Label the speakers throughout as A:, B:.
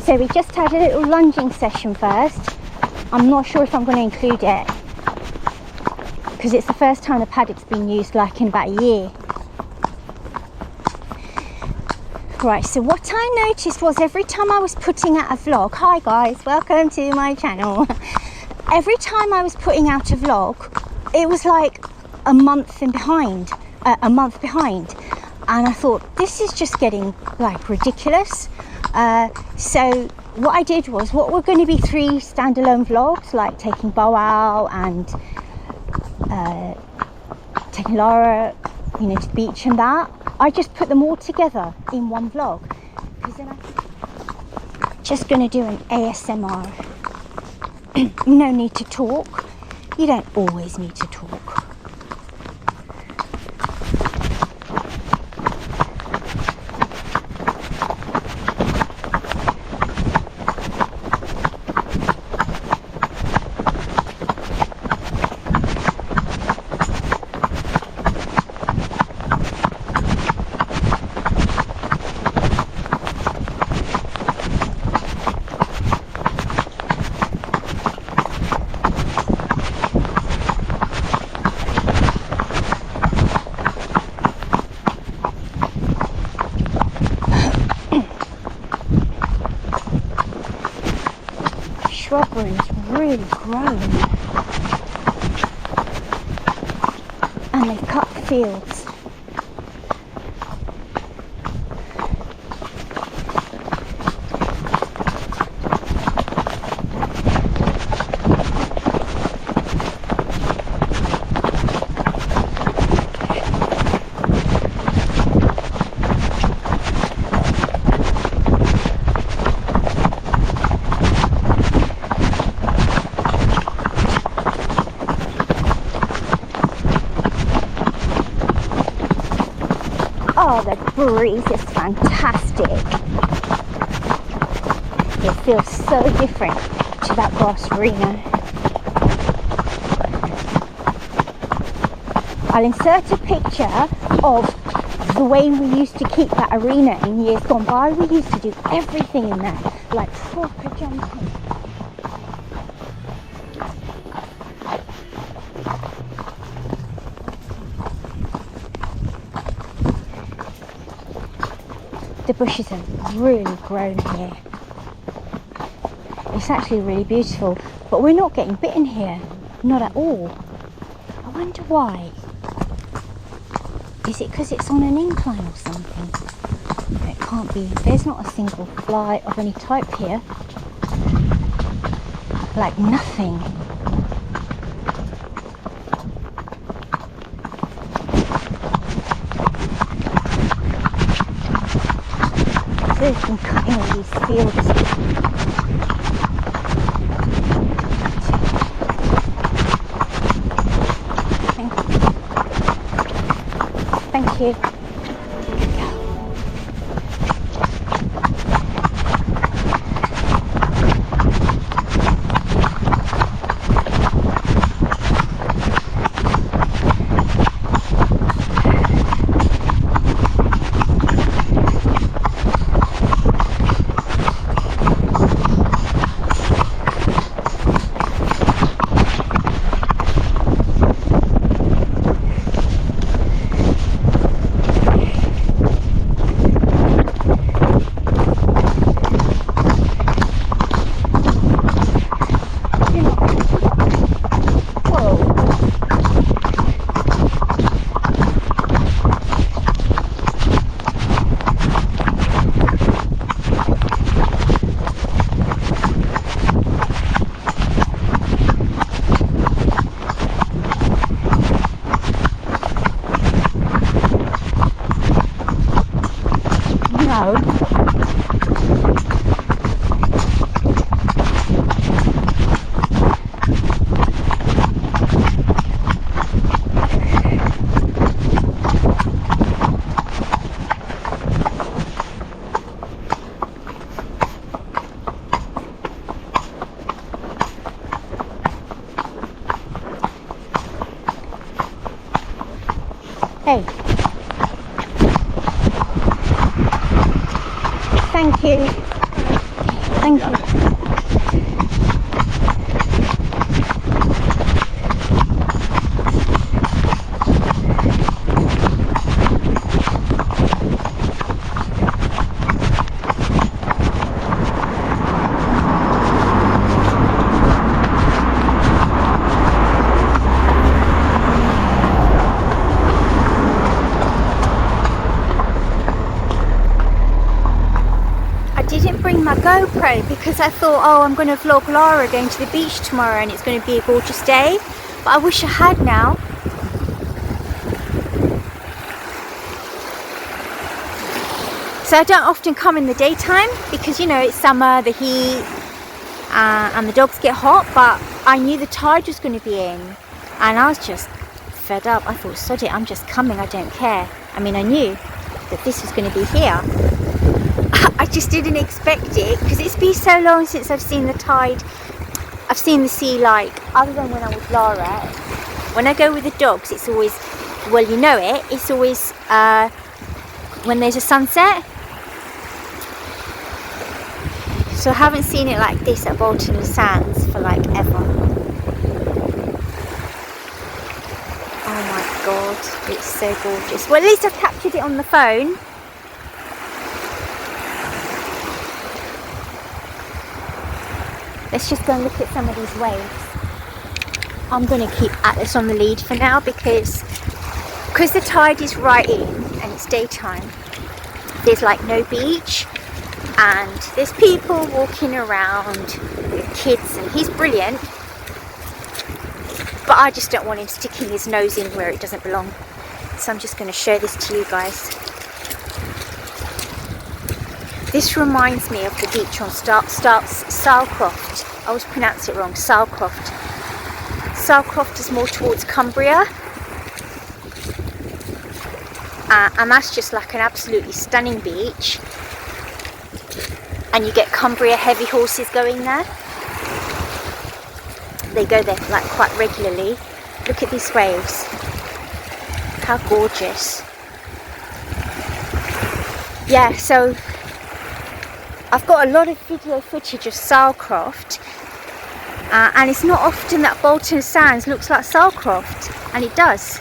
A: So we just had a little lunging session first. I'm not sure if I'm going to include it because it's the first time the paddock's been used like in about a year. Right, so what I noticed was every time I was putting out a vlog, hi guys, welcome to my channel. Every time I was putting out a vlog, it was like a month behind. And I thought, this is just getting like ridiculous. So what I did was, what were going to be 3 standalone vlogs, like taking Bo out and taking Laura, you know, to the beach and that, I just put them all together in one vlog, because then I'm just going to do an ASMR. No need to talk. You don't always need to talk. Shrubbery is really grown, and they've cut fields. Oh, the breeze is fantastic. It feels so different to that grass arena. I'll insert a picture of the way we used to keep that arena in years gone by. We used to do everything in there, like proper jumping. The bushes have really grown here. It's actually really beautiful, but we're not getting bitten here, not at all. I wonder why. Is it because it's on an incline or something? It can't be. There's not a single fly of any type here. Like nothing. They've been cutting all these fields. Thank you. Hey. Thank you. Thank you. My GoPro because I thought, oh, I'm going to vlog Lara going to the beach tomorrow and it's going to be a gorgeous day, but I wish I had now. So I don't often come in the daytime because, you know, it's summer, the heat, and the dogs get hot, but I knew the tide was going to be in and I was just fed up. I thought, sod it, I'm just coming, I don't care. I mean, I knew that this was going to be here. I just didn't expect it because it's been so long since I've seen the tide. I've seen the sea, like, other than when I was Lara. When I go with the dogs, it's always, well, you know it, it's always when there's a sunset. So I haven't seen it like this at Bolton Sands for like ever. Oh my god, it's so gorgeous. Well, at least I've captured it on the phone. Let's just go and look at some of these waves. I'm going to keep Atlas on the lead for now because the tide is right in and it's daytime. There's like no beach and there's people walking around with kids and he's brilliant. But I just don't want him sticking his nose in where it doesn't belong. So I'm just going to show this to you guys. This reminds me of the beach on Salcroft. I always pronounce it wrong, Salcroft. Salcroft is more towards Cumbria. And that's just like an absolutely stunning beach. And you get Cumbria heavy horses going there. They go there like quite regularly. Look at these waves. How gorgeous. Yeah, so I've got a lot of video footage of Salcroft and it's not often that Bolton Sands looks like Salcroft, and it does.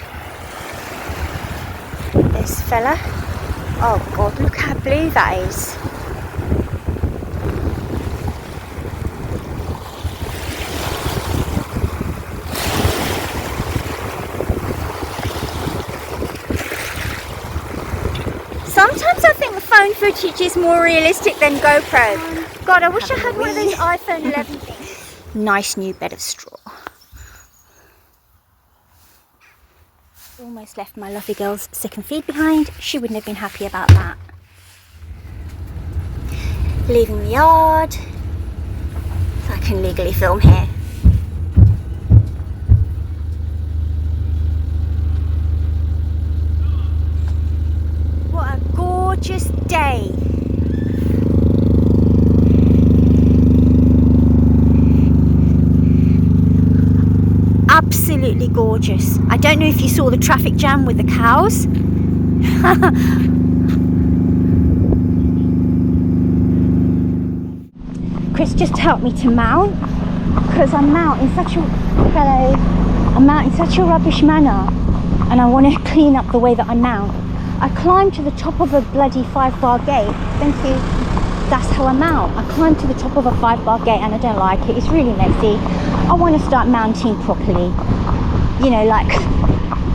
A: This fella, oh god, look how blue that is. Sometimes I think the phone footage is more realistic than GoPro. God, I wish I had one of those iPhone 11 things. Nice new bed of straw. Almost left my lovely girl's second feed behind. She wouldn't have been happy about that. Leaving the yard so I can legally film here. What a gorgeous day. Absolutely gorgeous. I don't know if you saw the traffic jam with the cows. Chris just helped me to mount because I mount in such a rubbish manner and I want to clean up the way that I mount. I climbed to the top of a bloody 5-bar gate. Thank you. That's how I mount. I climbed to the top of a 5-bar gate and I don't like it. It's really messy. I want to start mounting properly. You know, like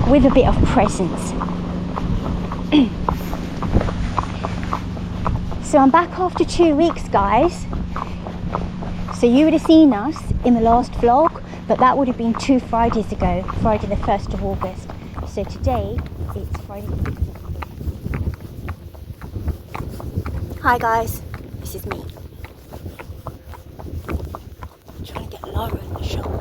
A: with a bit of presence. So I'm back after 2 weeks, guys. So you would have seen us in the last vlog, but that would have been 2 Fridays ago, Friday the 1st of August. So today, it's Friday the 5th. Hi guys, this is me. I'm trying to get Lara in the shot.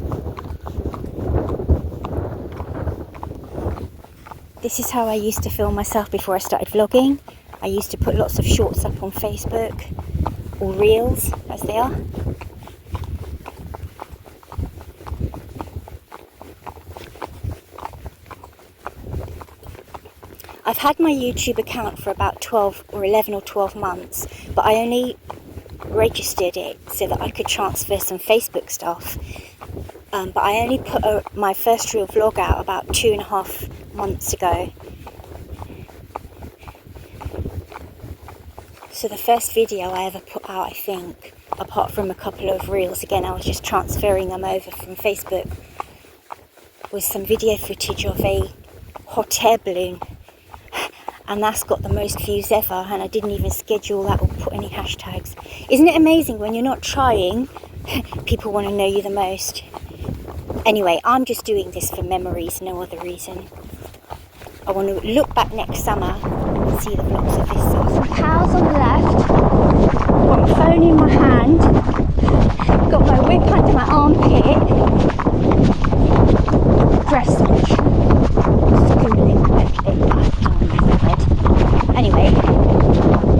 A: This is how I used to film myself before I started vlogging. I used to put lots of shorts up on Facebook, or reels, as they are. I've had my YouTube account for about 11 or 12 months, but I only registered it so that I could transfer some Facebook stuff. But I only put my first real vlog out about 2.5 months ago. So the first video I ever put out, I think, apart from a couple of reels, again I was just transferring them over from Facebook, was some video footage of a hot air balloon. And that's got the most views ever, and I didn't even schedule that or put any hashtags. Isn't it amazing when you're not trying, people want to know you the most? Anyway, I'm just doing this for memories, no other reason. I want to look back next summer and see the vlogs of this summer. Some cows on the left, got my phone in my hand, got my whip under my armpit, dressage, schooling, anyway,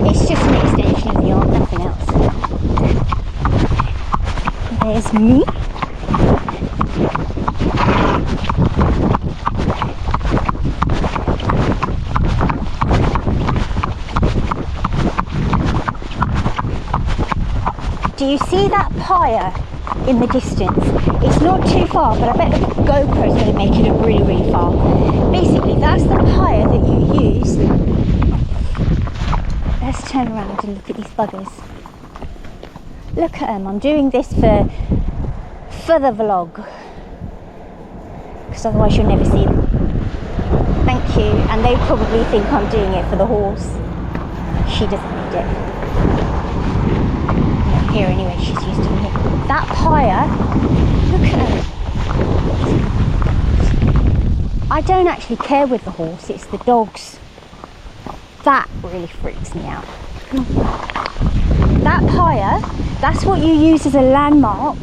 A: it's just an extension of the arm, nothing else. There's me. Do you see that pyre in the distance? It's not too far, but I bet the GoPro is going to make it look really, really far. Basically, that's the pyre that you use. Let's turn around and look at these buggers. Look at them. I'm doing this for the vlog, because otherwise you'll never see them. Thank you. And they probably think I'm doing it for the horse. She doesn't need it. Not here anyway, she's used to it. That pyre, look at her. I don't actually care with the horse, it's the dogs. That really freaks me out. That pyre, that's what you use as a landmark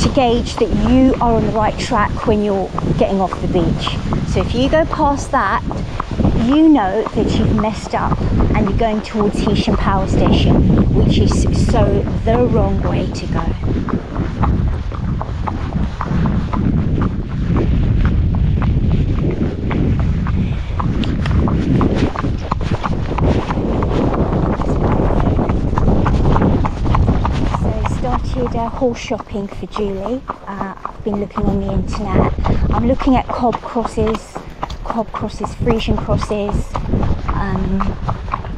A: to gauge that you are on the right track when you're getting off the beach. So if you go past that, you know that you've messed up and you're going towards Heysham Power Station, which is so the wrong way to go. Horse shopping for Julie. I've been looking on the internet. I'm looking at cob crosses, Frisian crosses.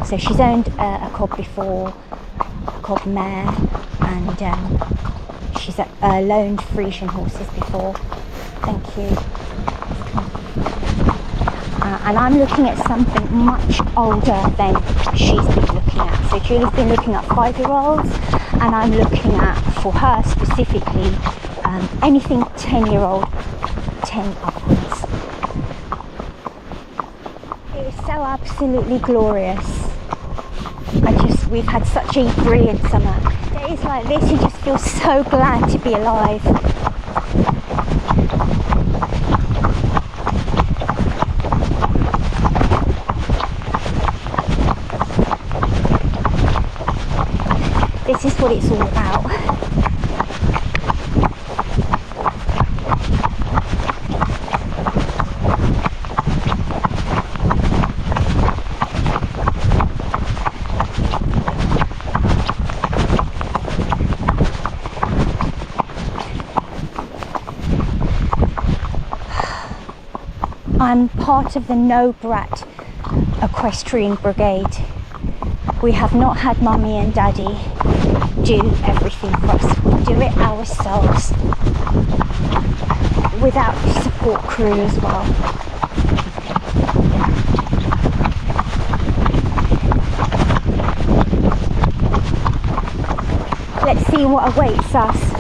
A: So she's owned a cob before, a cob mare, and she's loaned Frisian horses before. Thank you. And I'm looking at something much older than she's been looking at. So Julie's been looking at 5-year-olds, and I'm looking at, for her specifically, anything 10-year-old, 10 upwards. It is so absolutely glorious. We've had such a brilliant summer. Days like this, you just feel so glad to be alive. This is what it's all about. I'm part of the No Brat Equestrian Brigade. We have not had Mummy and Daddy do everything for us. We do it ourselves without the support crew as well. Let's see what awaits us.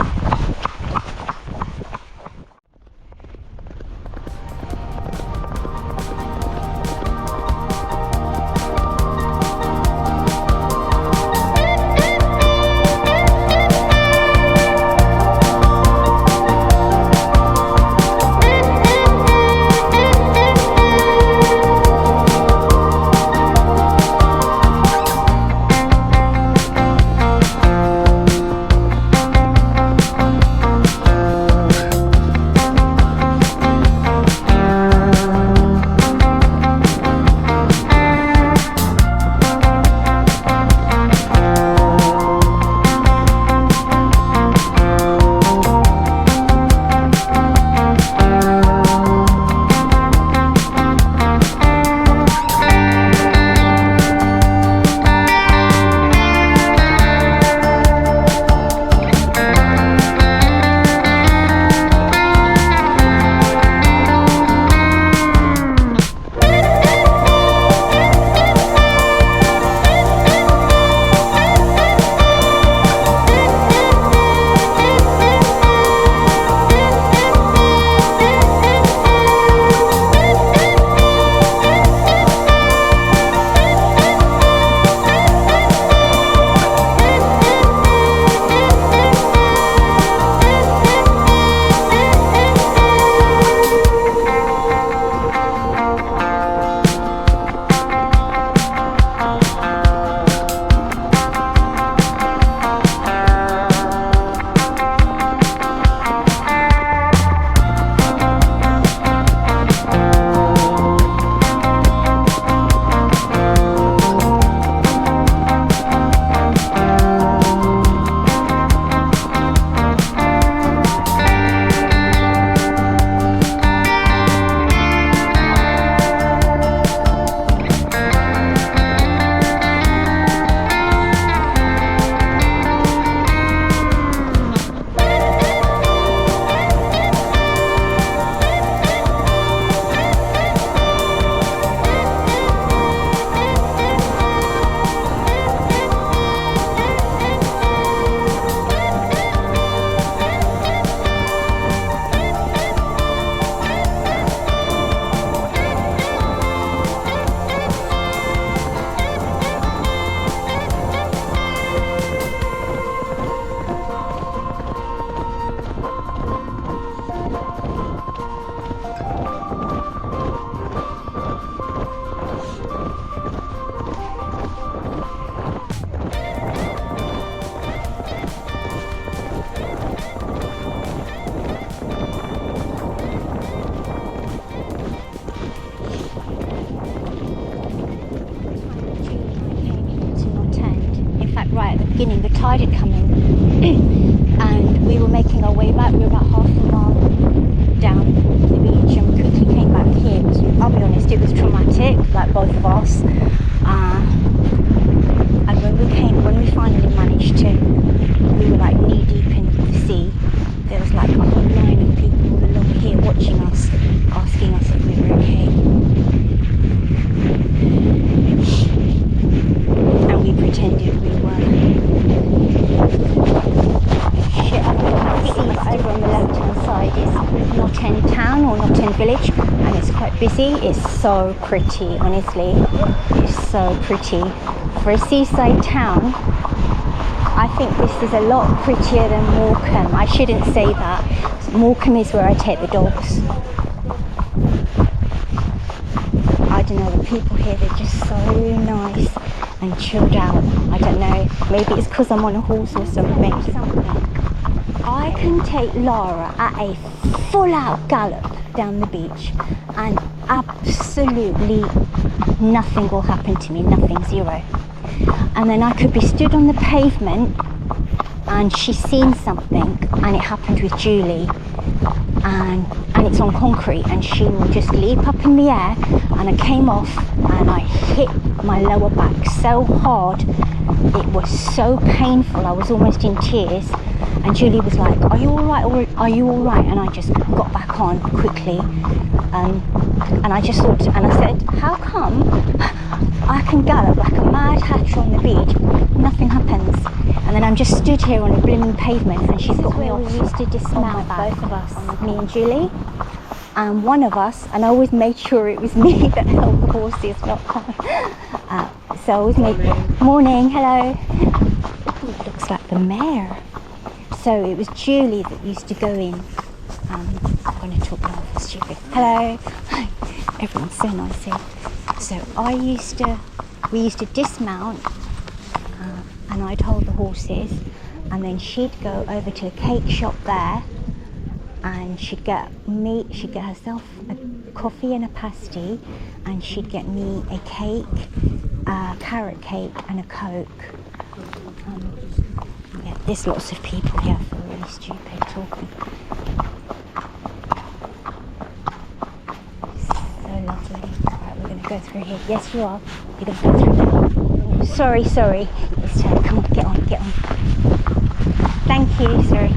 A: beginning, the tide had come in and we were making our way back. We were about half a mile down the beach and we quickly came back here. I'll be honest, it was traumatic, like both of us. And when we finally managed to, we were like knee deep in the sea. There was like a whole line of people all along here watching us, asking us if we were okay. And we pretended we were. Shit, I think over on the left hand side is Knott End town or Knott End village, and it's quite busy. It's so pretty, honestly. It's so pretty. For a seaside town, I think this is a lot prettier than Morecambe. I shouldn't say that. Morecambe is where I take the dogs. I don't know, the people here, they're just so nice and chilled out. I don't know, maybe it's because I'm on a horse or something. I can take Lara at a full out gallop down the beach and absolutely nothing will happen to me, nothing, zero. And then I could be stood on the pavement and she's seen something, and it happened with Julie, and it's on concrete, and she will just leap up in the air, and I came off and I hit my lower back so hard, it was so painful, I was almost in tears, and Julie was like, are you alright, are you alright? And I just got back on quickly, and I just thought, and I said, how come I can gallop like a mad hatter on the beach, nothing happens? And then I'm just stood here on a blooming pavement, and she's got me off. We used to dismount, both of us, me and Julie, and one of us, and I always made sure it was me that held the horses, not her. So I always made, morning, hello. Ooh, it looks like the mare. So it was Julie that used to go in. I'm going to talk now for stupid. Hello. Everyone's so nice here. So we used to dismount, and I'd hold the horses, and then she'd go over to the cake shop there, and she'd get herself a coffee and a pasty, and she'd get me a cake, a carrot cake and a Coke. Yeah, there's lots of people here. I feel really stupid talking. So lovely. Right, we're going to go through here. Yes, you are. You're going to go through there. Sorry. It's come on, get on. Thank you, sorry.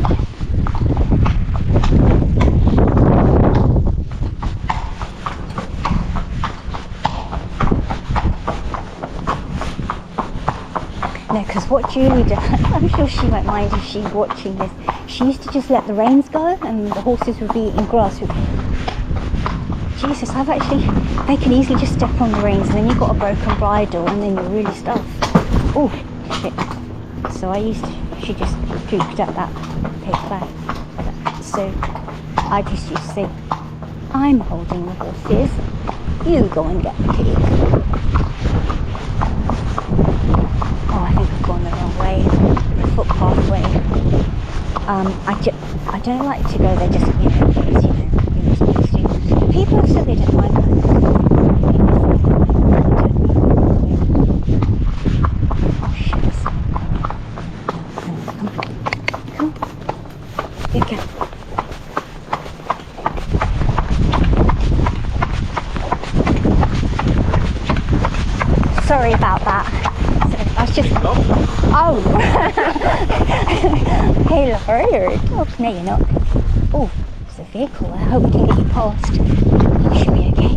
A: No, because what Julie does, I'm sure she won't mind if she's watching this, she used to just let the reins go and the horses would be eating grass. Jesus, they can easily just step on the reins, and then you've got a broken bridle, and then you're really stuffed. Oh, shit. So she just pooped at that pig bag. So I just used to say, I'm holding the horses, you go and get the pig. Oh, I think I've gone the wrong way, the footpath way. I don't like to go there just, because, you're supposed to. People said they don't mind that. Oh shit, there's someone coming. Come on. Good girl. Sorry about that. I was just... Oh! Hey Laura, you're a dog. No, you're not. Oh, it's a vehicle. I hope we can get you past. You should be okay.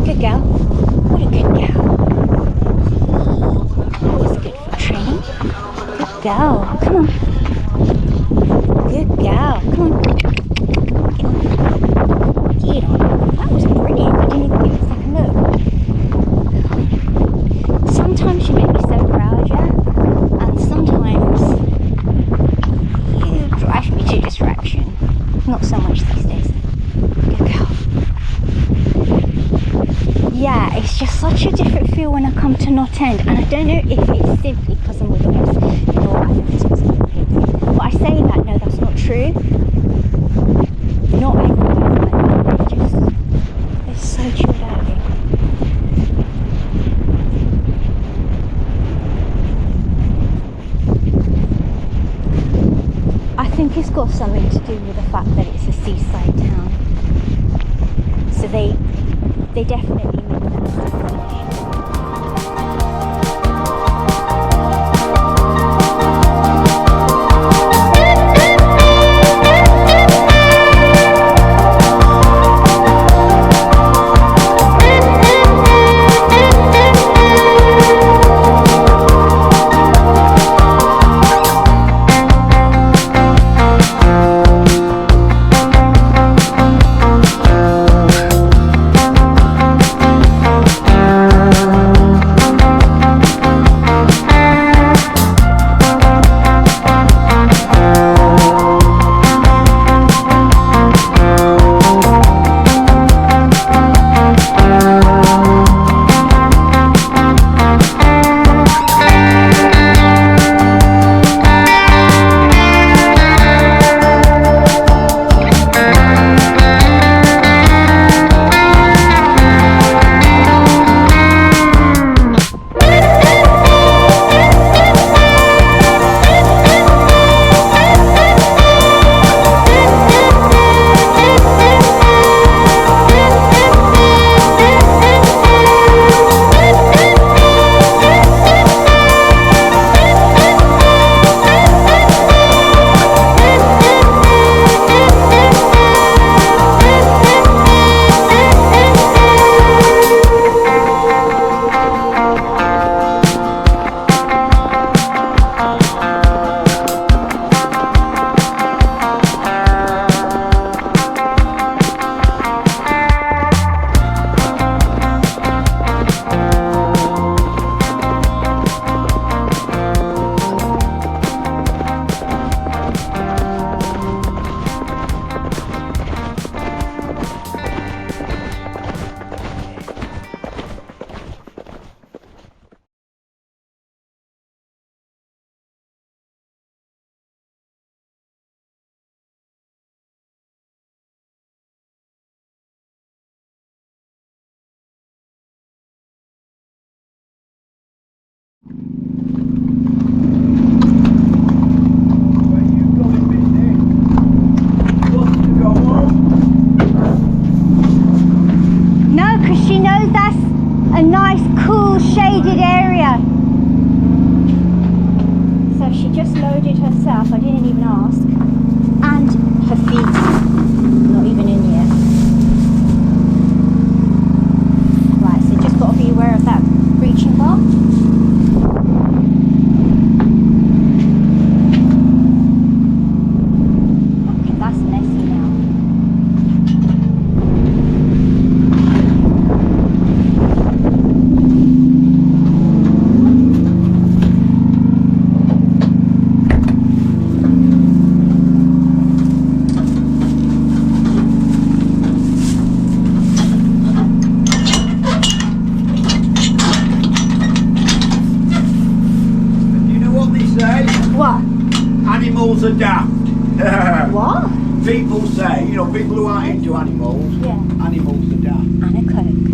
A: Good girl. What a good girl. Oh, it's good for training. Good girl. Come on. Good girl. Come on. Get on. Get on. That was brilliant. I didn't even give it a second look. Sometimes you make me so proud, yeah? And sometimes you drive me to distraction. Not so much these days. Good girl. Yeah, it's just such a different feel when I come to Knott End, and I don't know if it's simply because I'm with a horse, or I think it's because I'm with a pig. But I say that, no, that's not true. Not everyone, but they're so chilled out here. got something to do with the fact that it's a seaside town. So they definitely mean that. A nice cool shaded area. So she just loaded herself, I didn't even ask, and her feet not even in yet. Right, so just got to be aware of that breaching bar. Okay, that's messy now.
B: Animals are daft.
A: What?
B: People say, you know, people who aren't into animals,
A: yeah.
B: Animals are daft.
A: And a Coke.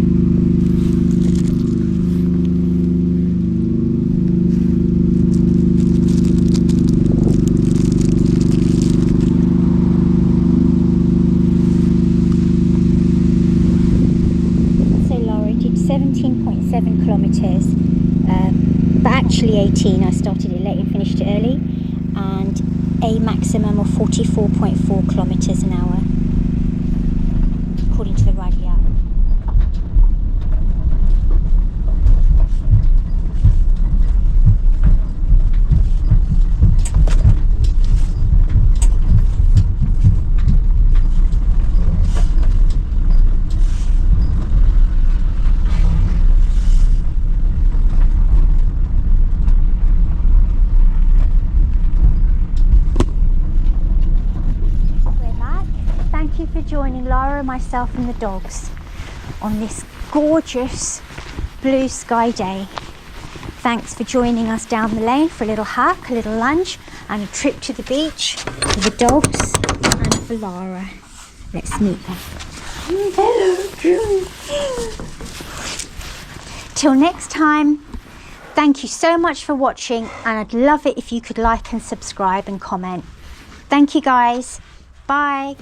A: So Laura did 17.7 kilometres, but actually 18. I started it late and finished it early. And a maximum of 44.4 kilometres an hour, according to the Ridley app. Thank you for joining Lara, myself and the dogs on this gorgeous blue sky day. Thanks for joining us down the lane for a little hack, a little lunge and a trip to the beach for the dogs and for Lara. Let's meet them. Hello. Till next time, thank you so much for watching, and I'd love it if you could like and subscribe and comment. Thank you guys. Bye.